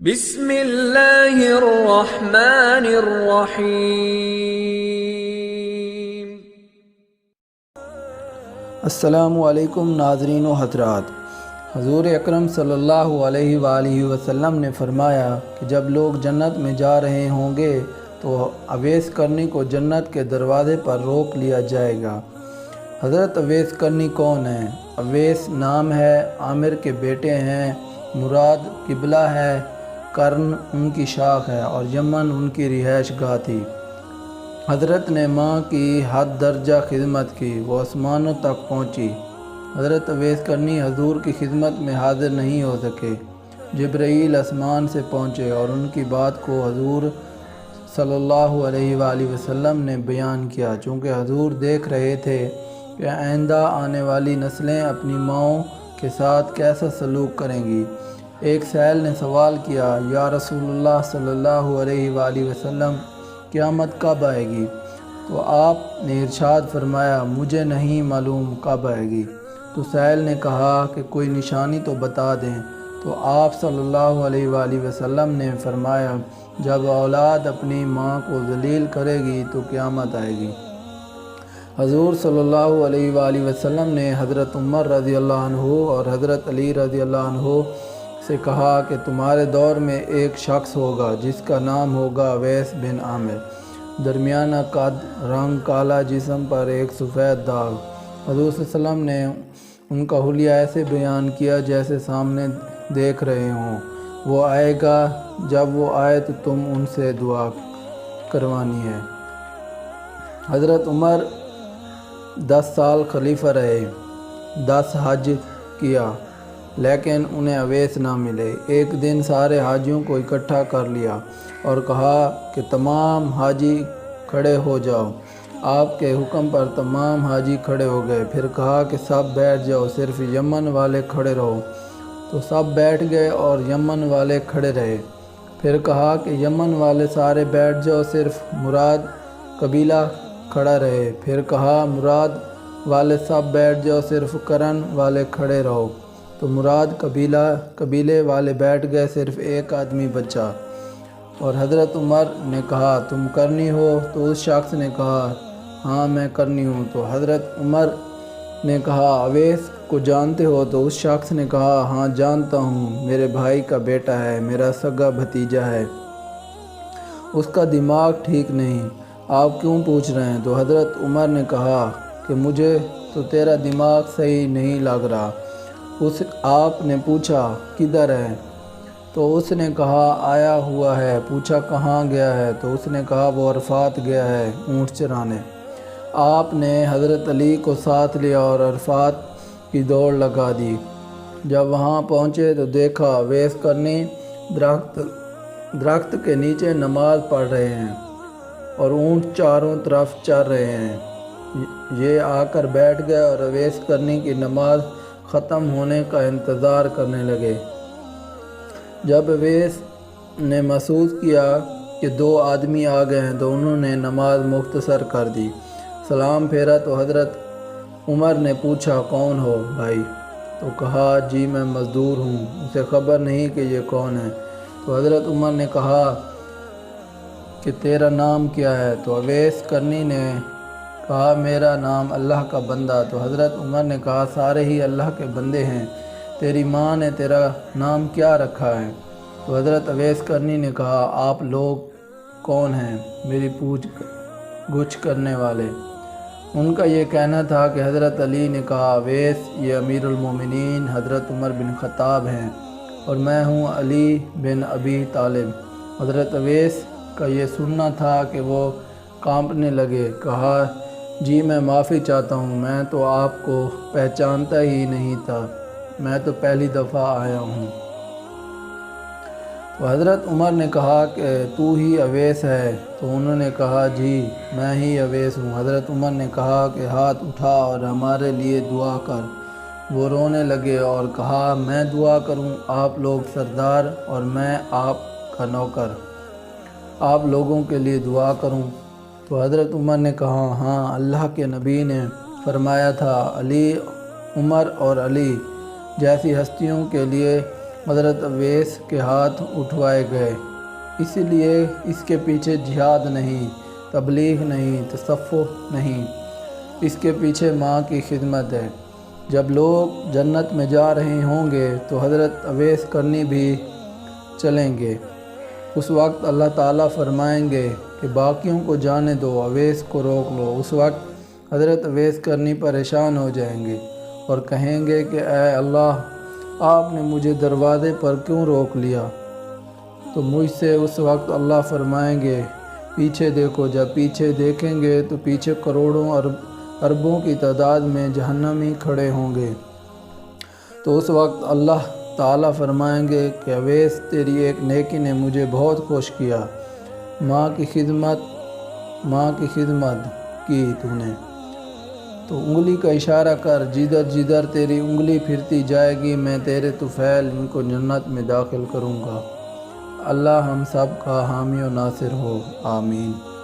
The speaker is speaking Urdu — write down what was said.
بسم اللہ الرحمن الرحیم۔ السلام علیکم ناظرین و حضرات۔ حضور اکرم صلی اللہ علیہ وآلہ وسلم نے فرمایا کہ جب لوگ جنت میں جا رہے ہوں گے تو اویس کرنی کو جنت کے دروازے پر روک لیا جائے گا۔ حضرت اویس کرنی کون ہیں؟ اویس نام ہے، عامر کے بیٹے ہیں، مراد قبلہ ہے، کرن ان کی شاخ ہے اور یمن ان کی رہائش گاہ تھی۔ حضرت نے ماں کی حد درجہ خدمت کی، وہ آسمانوں تک پہنچی۔ حضرت اویس کرنی حضور کی خدمت میں حاضر نہیں ہو سکے۔ جبرائیل آسمان سے پہنچے اور ان کی بات کو حضور صلی اللہ علیہ وآلہ وسلم نے بیان کیا، چونکہ حضور دیکھ رہے تھے کہ آئندہ آنے والی نسلیں اپنی ماؤں کے ساتھ کیسا سلوک کریں گی۔ ایک سائل نے سوال کیا، یا رسول اللہ صلی اللہ علیہ وآلہ وسلم، قیامت کب آئے گی؟ تو آپ نے ارشاد فرمایا، مجھے نہیں معلوم کب آئے گی۔ تو سائل نے کہا کہ کوئی نشانی تو بتا دیں۔ تو آپ صلی اللہ علیہ وآلہ وسلم نے فرمایا، جب اولاد اپنی ماں کو ذلیل کرے گی تو قیامت آئے گی۔ حضور صلی اللہ علیہ وآلہ وسلم نے حضرت عمر رضی اللہ عنہ اور حضرت علی رضی اللہ عنہ سے کہا کہ تمہارے دور میں ایک شخص ہوگا جس کا نام ہوگا اویس بن عامر، درمیانہ قد، رنگ کالا، جسم پر ایک سفید داغ۔ حضور صلی اللہ علیہ وسلم نے ان کا حلیہ ایسے بیان کیا جیسے سامنے دیکھ رہے ہوں۔ وہ آئے گا، جب وہ آئے تو تم ان سے دعا کروانی ہے۔ حضرت عمر 10 سال خلیفہ رہے، 10 حج کیا، لیکن انہیں اویس نہ ملے۔ ایک دن سارے حاجیوں کو اکٹھا کر لیا اور کہا کہ تمام حاجی کھڑے ہو جاؤ۔ آپ کے حکم پر تمام حاجی کھڑے ہو گئے۔ پھر کہا کہ سب بیٹھ جاؤ، صرف یمن والے کھڑے رہو۔ تو سب بیٹھ گئے اور یمن والے کھڑے رہے۔ پھر کہا کہ یمن والے سارے بیٹھ جاؤ، صرف مراد قبیلہ کھڑا رہے۔ پھر کہا مراد والے سب بیٹھ جاؤ، صرف کرن والے کھڑے رہو۔ تو مراد قبیلے والے بیٹھ گئے، صرف ایک آدمی بچا۔ اور حضرت عمر نے کہا، تم کرنی ہو؟ تو اس شخص نے کہا، ہاں میں کرنی ہوں۔ تو حضرت عمر نے کہا، اویس کو جانتے ہو؟ تو اس شخص نے کہا، ہاں جانتا ہوں، میرے بھائی کا بیٹا ہے، میرا سگا بھتیجا ہے، اس کا دماغ ٹھیک نہیں، آپ کیوں پوچھ رہے ہیں؟ تو حضرت عمر نے کہا کہ مجھے تو تیرا دماغ صحیح نہیں لگ رہا۔ آپ نے پوچھا کدھر ہے؟ تو اس نے کہا آیا ہوا ہے۔ پوچھا کہاں گیا ہے؟ تو اس نے کہا وہ عرفات گیا ہے اونٹ چرانے۔ آپ نے حضرت علی کو ساتھ لیا اور عرفات کی دوڑ لگا دی۔ جب وہاں پہنچے تو دیکھا اویس کرنی درخت کے نیچے نماز پڑھ رہے ہیں اور اونٹ چاروں طرف چر رہے ہیں۔ یہ آ کر بیٹھ گئے اور اویس کرنی کی نماز ختم ہونے کا انتظار کرنے لگے۔ جب اویس نے محسوس کیا کہ 2 آدمی آ گئے ہیں تو انہوں نے نماز مختصر کر دی۔ سلام پھیرا تو حضرت عمر نے پوچھا کون ہو بھائی؟ تو کہا جی میں مزدور ہوں، اسے خبر نہیں کہ یہ کون ہے۔ تو حضرت عمر نے کہا کہ تیرا نام کیا ہے؟ تو اویس کرنی نے کہا میرا نام اللہ کا بندہ۔ تو حضرت عمر نے کہا سارے ہی اللہ کے بندے ہیں، تیری ماں نے تیرا نام کیا رکھا ہے؟ تو حضرت اویس کرنی نے کہا آپ لوگ کون ہیں میری پوچھ گچھ کرنے والے؟ ان کا یہ کہنا تھا کہ حضرت علی نے کہا اویس یہ امیر المومنین حضرت عمر بن خطاب ہیں اور میں ہوں علی بن ابی طالب۔ حضرت اویس کا یہ سننا تھا کہ وہ کانپنے لگے۔ کہا جی میں معافی چاہتا ہوں، میں تو آپ کو پہچانتا ہی نہیں تھا، میں تو پہلی دفعہ آیا ہوں۔ تو حضرت عمر نے کہا کہ تو ہی اویس ہے؟ تو انہوں نے کہا جی میں ہی اویس ہوں۔ حضرت عمر نے کہا کہ ہاتھ اٹھا اور ہمارے لیے دعا کر۔ وہ رونے لگے اور کہا میں دعا کروں؟ آپ لوگ سردار اور میں آپ کا نوکر، آپ لوگوں کے لیے دعا کروں؟ تو حضرت عمر نے کہا ہاں، اللہ کے نبی نے فرمایا تھا علی، عمر اور علی جیسی ہستیوں کے لیے حضرت اویس کے ہاتھ اٹھوائے گئے۔ اسی لیے اس کے پیچھے جہاد نہیں، تبلیغ نہیں، تصوف نہیں، اس کے پیچھے ماں کی خدمت ہے۔ جب لوگ جنت میں جا رہے ہوں گے تو حضرت اویس کرنی بھی چلیں گے۔ اس وقت اللہ تعالیٰ فرمائیں گے کہ باقیوں کو جانے دو، اویس کو روک لو۔ اس وقت حضرت اویس کرنی پریشان ہو جائیں گے اور کہیں گے کہ اے اللہ، آپ نے مجھے دروازے پر کیوں روک لیا؟ تو مجھ سے اس وقت اللہ فرمائیں گے پیچھے دیکھو۔ جب پیچھے دیکھیں گے تو پیچھے کروڑوں اربوں کی تعداد میں جہنمی کھڑے ہوں گے۔ تو اس وقت اللہ تعالیٰ فرمائیں گے کہ اویس، تیری ایک نیکی نے مجھے بہت خوش کیا، ماں کی خدمت کی تو نے۔ تو انگلی کا اشارہ کر، جدھر جدھر تیری انگلی پھرتی جائے گی میں تیرے طفیل ان کو جنت میں داخل کروں گا۔ اللہ ہم سب کا حامی و ناصر ہو، آمین۔